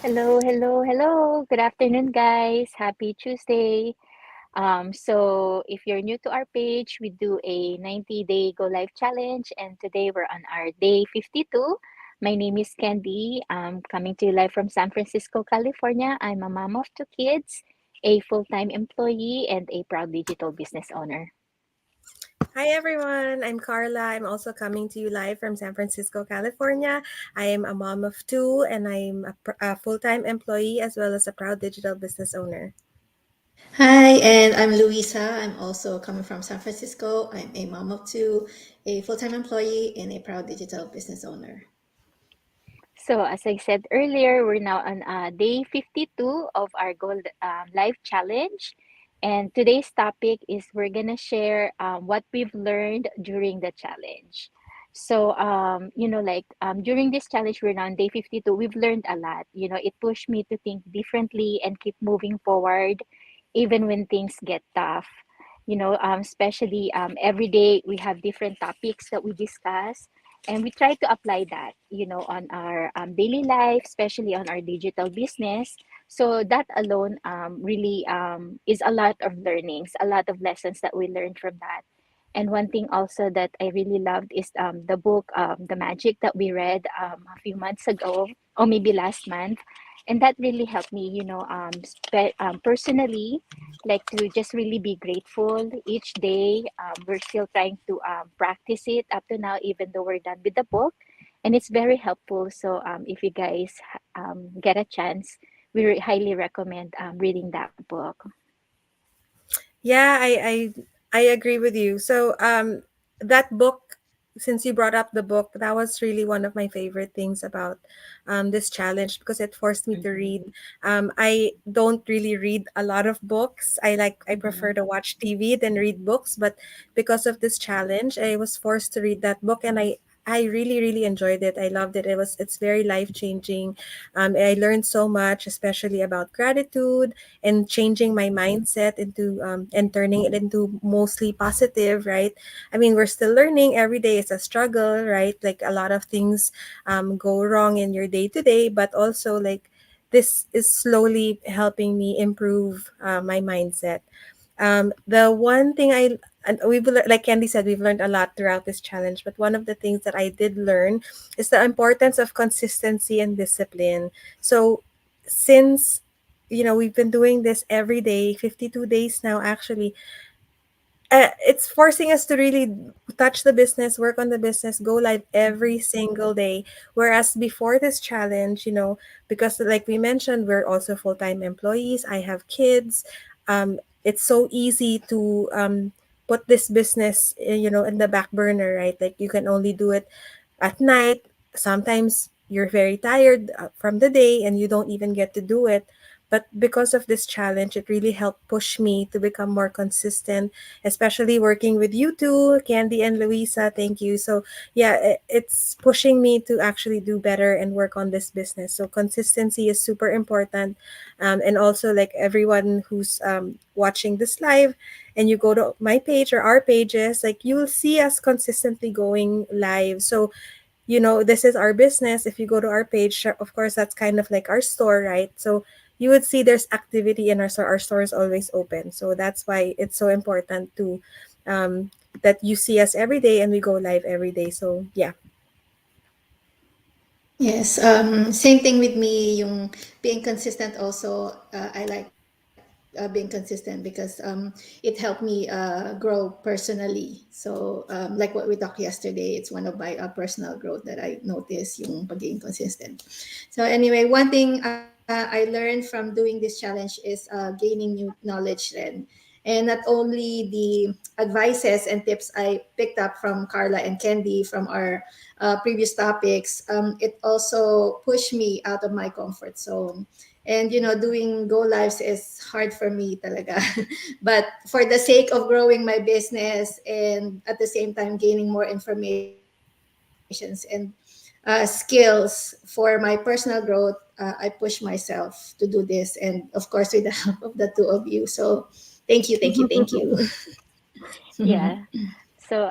Hello, hello, hello. Good afternoon, guys. Happy Tuesday. If you're new to our page, we do a 90-day Go Live challenge, and today we're on our day 52. My name is Candy. I'm coming to you live from San Francisco, California. I'm a mom of two kids, a full-time employee, and a proud digital business owner. Hi everyone, I'm Carla. I'm also coming to you live from San Francisco, California. I am a mom of two and I'm a full-time employee as well as a proud digital business owner. Hi, and I'm Luisa. I'm also coming from San Francisco. I'm a mom of two, a full time employee, and a proud digital business owner. So, as I said earlier, we're now on day 52 of our Gold Life Challenge. And today's topic is we're going to share what we've learned during the challenge. During this challenge, we're now on day 52. We've learned a lot. It pushed me to think differently and keep moving forward, even when things get tough. Especially every day we have different topics that we discuss, and we try to apply that on our daily life, especially on our digital business. So that alone really is a lot of learnings, a lot of lessons that we learned from that. And one thing also that I really loved is the book, The Magic, that we read a few months ago, or maybe last month. And that really helped me, personally, like to just really be grateful each day. We're still trying to practice it up to now, even though we're done with the book. And it's very helpful. So if you guys get a chance, highly recommend reading that book. Yeah, I agree with you. That book, since you brought up the book, that was really one of my favorite things about this challenge because it forced me to Mm-hmm. read. I don't really read a lot of books. I Mm-hmm. prefer to watch TV than read books, but because of this challenge, I was forced to read that book, and I really really enjoyed it. I loved it. It's very life changing. I learned so much, especially about gratitude and changing my mindset into and turning it into mostly positive, right? I mean, we're still learning. Every day is a struggle, right? Like a lot of things go wrong in your day to day, but also like this is slowly helping me improve my mindset. The one thing and like Candy said, we've learned a lot throughout this challenge. But one of the things that I did learn is the importance of consistency and discipline. So since we've been doing this every day, 52 days now actually, it's forcing us to really touch the business, work on the business, go live every single day. Whereas before this challenge, because like we mentioned, we're also full time employees, I have kids. It's so easy to put this business, in the back burner, right? Like you can only do it at night. Sometimes you're very tired from the day and you don't even get to do it. But because of this challenge, it really helped push me to become more consistent, especially working with you two, Candy and Louisa. Thank you. So, yeah, it's pushing me to actually do better and work on this business. So, consistency is super important. And also, like everyone who's watching this live, and you go to my page or our pages, like you will see us consistently going live. So, this is our business. If you go to our page, of course, that's kind of like our store, right? So you would see there's activity in our store. Our store is always open. So that's why it's so important to um, that you see us every day and we go live every day. So yeah. Yes, same thing with me. Yung being consistent also, I like being consistent because it helped me grow personally. So, like what we talked yesterday, it's one of my personal growth that I noticed yung pagiging consistent. So anyway, one thing I learned from doing this challenge is gaining new knowledge and not only the advices and tips I picked up from Carla and Candy from our previous topics, it also pushed me out of my comfort zone. And doing go lives is hard for me talaga. But for the sake of growing my business and at the same time gaining more informations and skills for my personal growth, I push myself to do this, and of course with the help of the two of you. So thank you. Yeah. So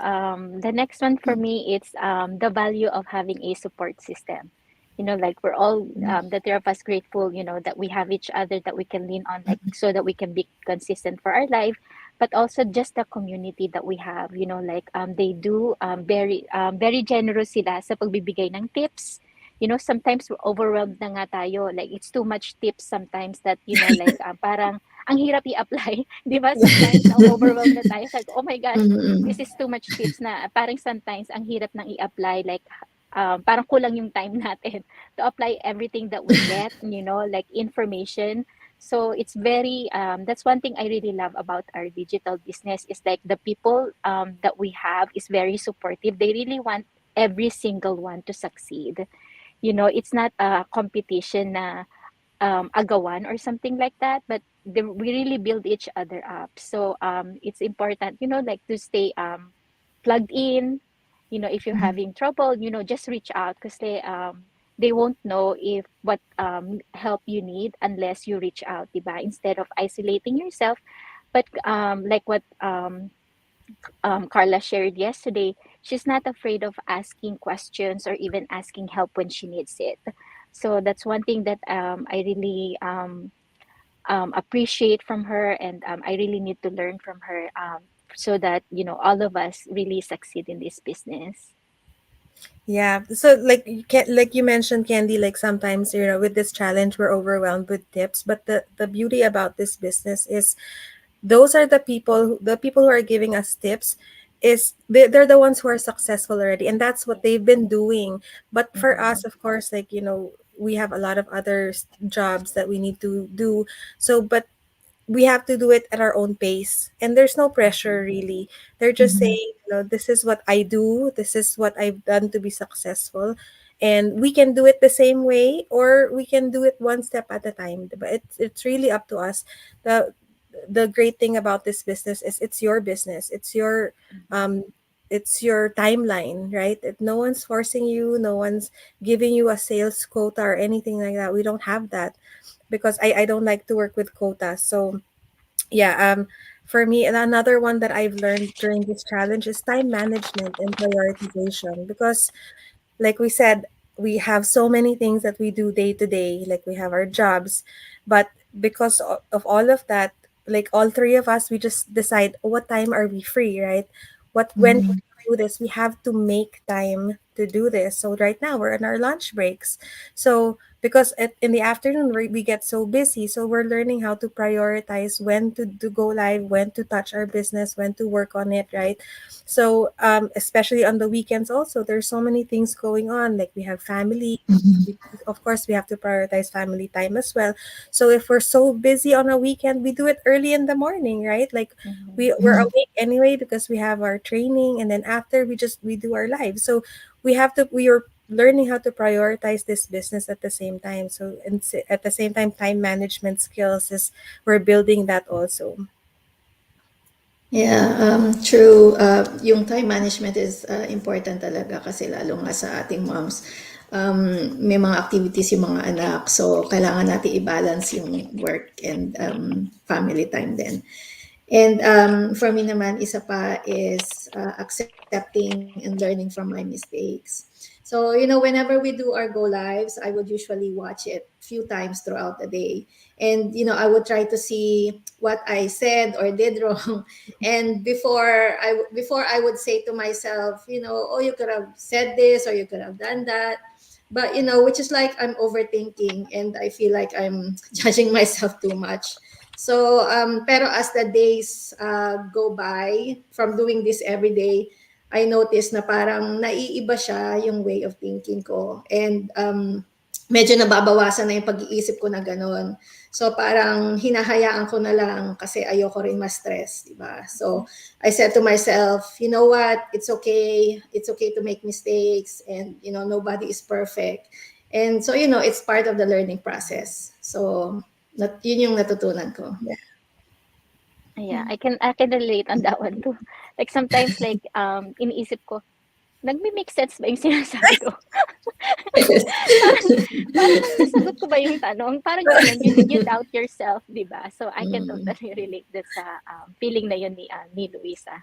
the next one for me, it's the value of having a support system. like we're all Mm. the three of us grateful, that we have each other that we can lean on, like so that we can be consistent for our life, but also just the community that we have, like they do very generous sila sa pagbibigay ng tips. Sometimes we're overwhelmed na nga tayo, like it's too much tips sometimes that, like parang ang hirap i-apply. 'Di ba? Sometimes na overwhelmed na tayo, like oh my gosh, Mm. this is too much tips na parang sometimes ang hirap nang i-apply, like parang kulang yung time natin to apply everything that we get, like information. So it's very, that's one thing I really love about our digital business is like the people that we have is very supportive. They really want every single one to succeed. It's not a competition na agawan or something like that, but we really build each other up. So it's important, like to stay plugged in. If you're having trouble, just reach out because they won't know if what help you need unless you reach out, diba? Instead of isolating yourself. But like what Carla shared yesterday, she's not afraid of asking questions or even asking help when she needs it. So that's one thing that I really appreciate from her, and I really need to learn from her, so that all of us really succeed in this business. Yeah. So like like you mentioned, Candy, like sometimes, with this challenge we're overwhelmed with tips, but the beauty about this business is those are the people who are giving us tips is they're the ones who are successful already, and that's what they've been doing. But for us, Mm-hmm. of course, like, we have a lot of other jobs that we need to do. So but we have to do it at our own pace, and there's no Mm-hmm. pressure really. They're just Mhm. saying, this is what I do, this is what I've done to be successful, and we can do it the same way, or we can do it one step at a time, but it's really up to us. The great thing about this business is it's your business, um it's your timeline, right? No one's forcing you, no one's giving you a sales quota or anything like that. We don't have that because I don't like to work with quotas. So yeah, for me, and another one that I've learned during this challenge is time management and prioritization, because like we said, we have so many things that we do day to day, like we have our jobs, but because of all of that, like all three of us, we just decide, what time are we free, right? When can Mhm. we do this? We have to make time to do this. So right now we're in our lunch breaks. So because in the afternoon we get so busy, so we're learning how to prioritize when to go live, when to touch our business, when to work on it, right? So, especially on the weekends, also, there's so many things going on. Like we have family. Mhm. Of course, we have to prioritize family time as well. So, if we're so busy on a weekend, we do it early in the morning, right? Like Mm-hmm. we're Mhm. awake anyway because we have our training, and then after we do our live. So, we are learning how to prioritize this business at the same time. So, at the same time, time management skills is we're building that also. Yeah, true. Yung time management is important talaga kasi lalo nga sa ating moms. May mga activities yung mga anak, so kailangan natin i-balance yung work and family time din. And for me naman, isa pa is accepting and learning from my mistakes. So, whenever we do our go lives, I would usually watch it few times throughout the day. And, I would try to see what I said or did wrong. And before I would say to myself, oh, you could have said this or you could have done that. But, which is like I'm overthinking and I feel like I'm judging myself too much. So, pero as the days go by from doing this every day, I noticed na parang naiiba siya yung way of thinking ko. And medyo nababawasan na yung pag-iisip ko na gano'n. So parang hinahayaan ko na lang kasi ayoko rin ma-stress, di ba? So I said to myself, you know what? It's okay. It's okay to make mistakes and, nobody is perfect. And so, it's part of the learning process. So, yun yung natutunan ko. Yeah, I can relate on that one too. Like sometimes, like iniisip ko, nagme-make sense ba yung sinasabi ko? Parang parang nasagot ko ba yung tanong? Parang gano'n, you doubt yourself, 'di ba? So I can Mm. totally relate that sa feeling na yun ni Luisa.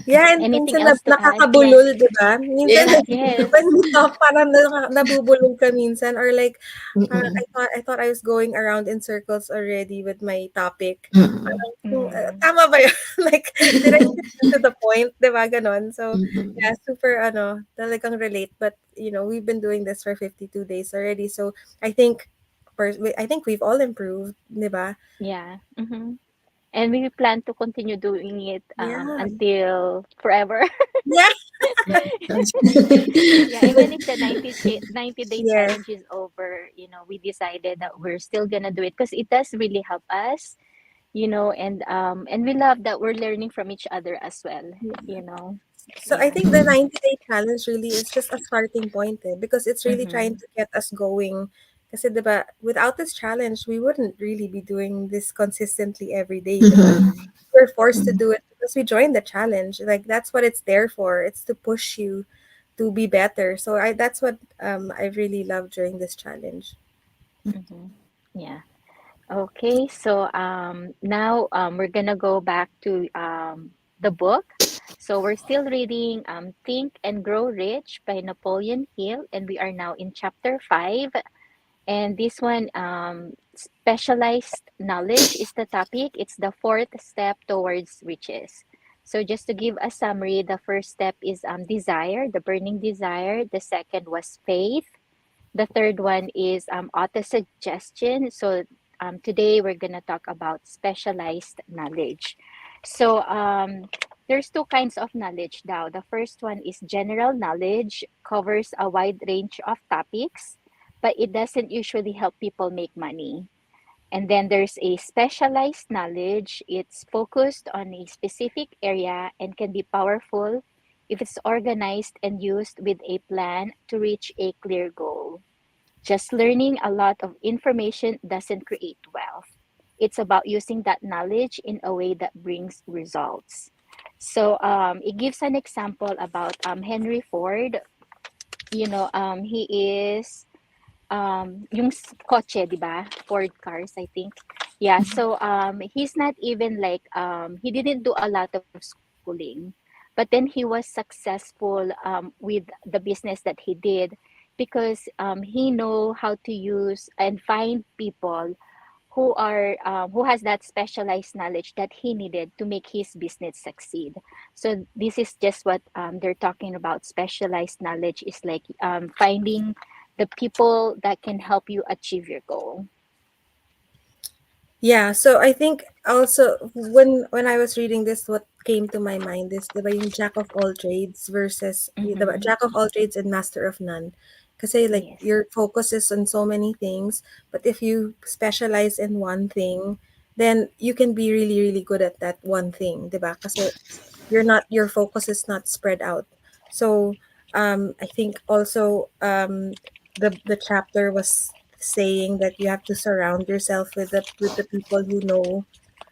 Yeah, and Anything minsan else to add? Yeah. nakakabulol, 'di ba? Minsan Yeah. when Yes. we talk parang nabubulol ka minsan or like parang Mm-mm. I thought I was going around in circles already with my topic. Mm-mm. Parang Mm. tama ba 'yun? Like did I get to the point, 'di ba gano'n? So yeah, Mm-mm. super talagang relate but we've been doing this for 52 days already. So I think I think we've all improved, 'di ba? Yeah. Mm-hmm. And we plan to continue doing it Yeah. until forever. Yeah. Yeah, even if the 90-day Yes. challenge is over, we decided that we're still gonna do it because it does really help us, and we love that we're learning from each other as well, you know. So I Yeah. think the 90-day challenge really is just a starting point because it's really trying Mm-hmm. to get us going. Kasi 'di ba, without this challenge, we wouldn't really be doing this consistently every day, 'di ba? Mhm. Mm-hmm. We're forced to do it because we joined the challenge. Like that's what it's there for. It's to push you to be better. So that's what I really love during this challenge. Mm-hmm. Yeah. Okay, so now we're gonna go back to the book. So we're still reading Think and Grow Rich by Napoleon Hill, and we are now in chapter 5. And this one, specialized knowledge is the topic. It's the fourth step towards riches. So just to give a summary, the first step is desire, the burning desire. The second was faith. The third one is auto suggestion. So today we're gonna talk about specialized knowledge. So there's two kinds of knowledge now. The first one is general knowledge, covers a wide range of topics, but it doesn't usually help people make money. And then there's a specialized knowledge. It's focused on a specific area and can be powerful if it's organized and used with a plan to reach a clear goal. Just learning a lot of information doesn't create wealth. It's about using that knowledge in a way that brings results. So it gives an example about Henry Ford. He is yung kotse, di ba? Ford cars, I think. Yeah, so he's not even like he didn't do a lot of schooling, but then he was successful with the business that he did because he know how to use and find people who has that specialized knowledge that he needed to make his business succeed. So this is just what they're talking about. Specialized knowledge is like finding the people that can help you achieve your goal. Yeah, so I think also when I was reading this, what came to my mind is the yung jack of all trades versus the Mm-hmm. jack of all trades and master of none. Kasi like Yes. your focus is on so many things, but if you specialize in one thing, then you can be really really good at that one thing, 'di ba? Kasi your focus is not spread out. So I think also the chapter was saying that you have to surround yourself with the people who know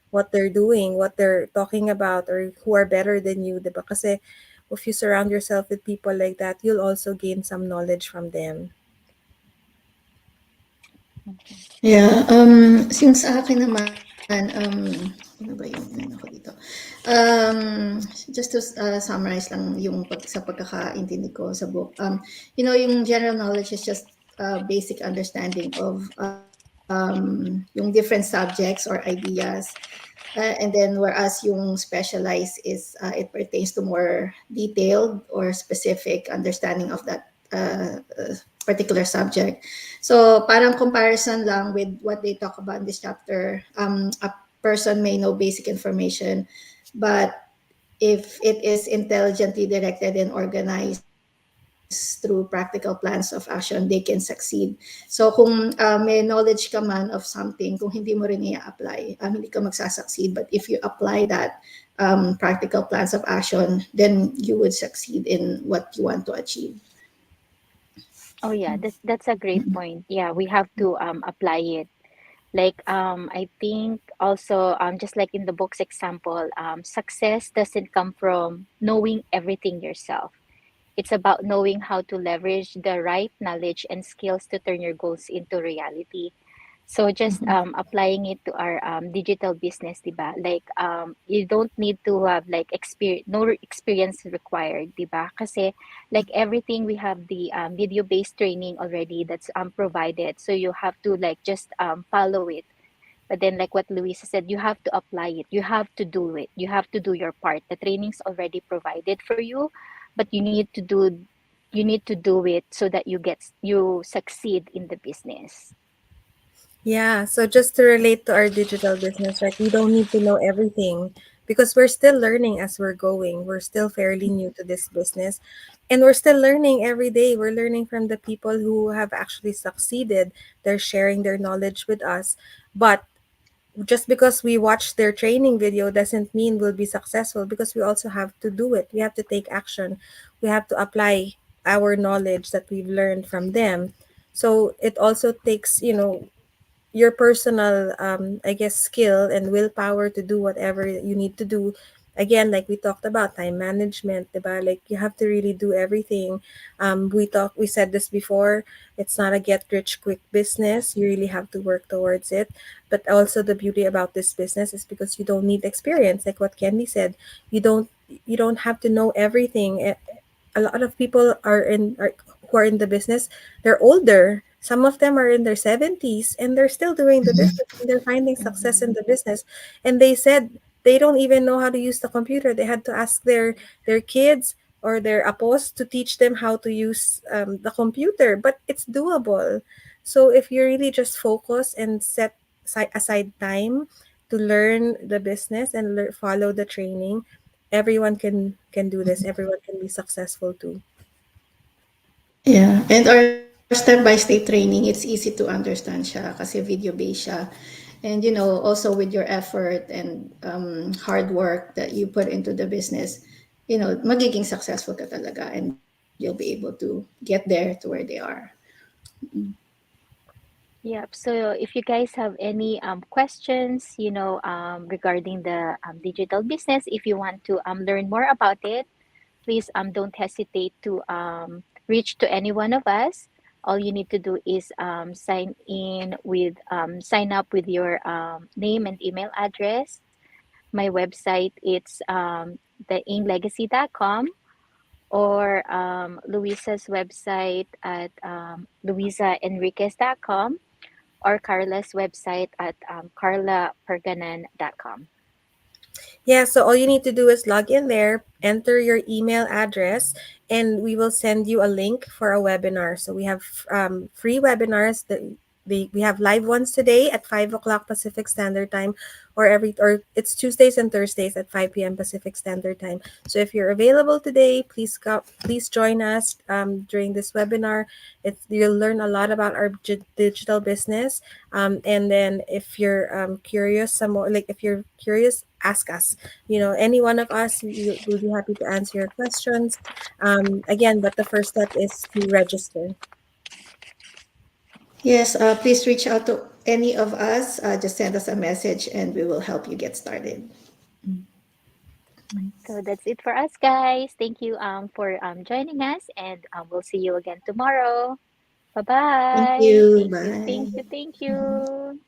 what they're doing, what they're talking about, or who are better than you, diba? Kasi if you surround yourself with people like that, you'll also gain some knowledge from them. Yeah, yung sa akin naman, ano ba yung ano ko dito? Just to summarize lang yung sa pagkakaintindi ko sa book. Yung general knowledge is just basic understanding of yung different subjects or ideas. And then whereas yung specialized is it pertains to more detailed or specific understanding of that particular subject. So parang comparison lang with what they talk about in this chapter. A person may know basic information, but if it is intelligently directed and organized through practical plans of action, they can succeed. So kung may knowledge ka man of something, kung hindi mo rin i-apply, hindi ka magsasucceed. But if you apply that practical plans of action, then you would succeed in what you want to achieve. Oh yeah, that's a great point. Yeah, we have to apply it. Like I think also just like in the book's example, success doesn't come from knowing everything yourself. It's about knowing how to leverage the right knowledge and skills to turn your goals into reality. So just Mhm. applying it to our digital business, diba? Like you don't need to have like experience, no experience required, diba? Kasi like everything we have the video-based training already that's provided. So you have to like just follow it. But then like what Luisa said, you have to apply it. You have to do it. You have to do your part. The training's already provided for you, but you need to do it so that you succeed in the business. Yeah, so just to relate to our digital business, right? We don't need to know everything because we're still learning as we're going. We're still fairly new to this business and we're still learning every day. We're learning from the people who have actually succeeded. They're sharing their knowledge with us. But just because we watch their training video doesn't mean we'll be successful because we also have to do it. We have to take action. We have to apply our knowledge that we've learned from them. So it also takes, your personal I guess skill and willpower to do whatever you need to do. Again, like we talked about time management, diba? Like you have to really do everything. We said this before, it's not a get rich quick business. You really have to work towards it. But also the beauty about this business is because you don't need experience, like what Candy said. You don't have to know everything. A lot of people who are in the business, they're older. Some of them are in their 70s and they're still doing the business and they're finding success in Mhm. the business. And they said they don't even know how to use the computer. They had to ask their kids or their apos to teach them how to use the computer, but it's doable. So if you really just focus and set aside time to learn the business and follow the training, everyone can do this. Everyone can be successful too. Yeah, and our step-by-step training, it's easy to understand siya kasi video-based siya. And also with your effort and hard work that you put into the business, magiging successful ka talaga and you'll be able to get there to where they are. Yep. So if you guys have any questions, regarding the digital business, if you want to learn more about it, please don't hesitate to reach to any one of us. All you need to do is sign up with your name and email address. My website it's theinlegacy.com, or Luisa's website at luisaenriquez.com, or Carla's website at carlaperganan.com. Yeah, so all you need to do is log in there, enter your email address, and we will send you a link for a webinar. So we have free webinars that we have live ones today at 5 o'clock Pacific Standard Time, or it's Tuesdays and Thursdays at 5 p.m. Pacific Standard Time. So if you're available today, please join us during this webinar. You'll learn a lot about our digital business. And then if you're curious, some more, like if you're curious, ask us. Any one of us, we'll be happy to answer your questions. Again, but the first step is to register. Yes, please reach out to any of us. Just send us a message and we will help you get started. So that's it for us, guys. Thank you for joining us, and we'll see you again tomorrow. Bye Thank bye. you. Thank you. Thank Bye. you. Thank you.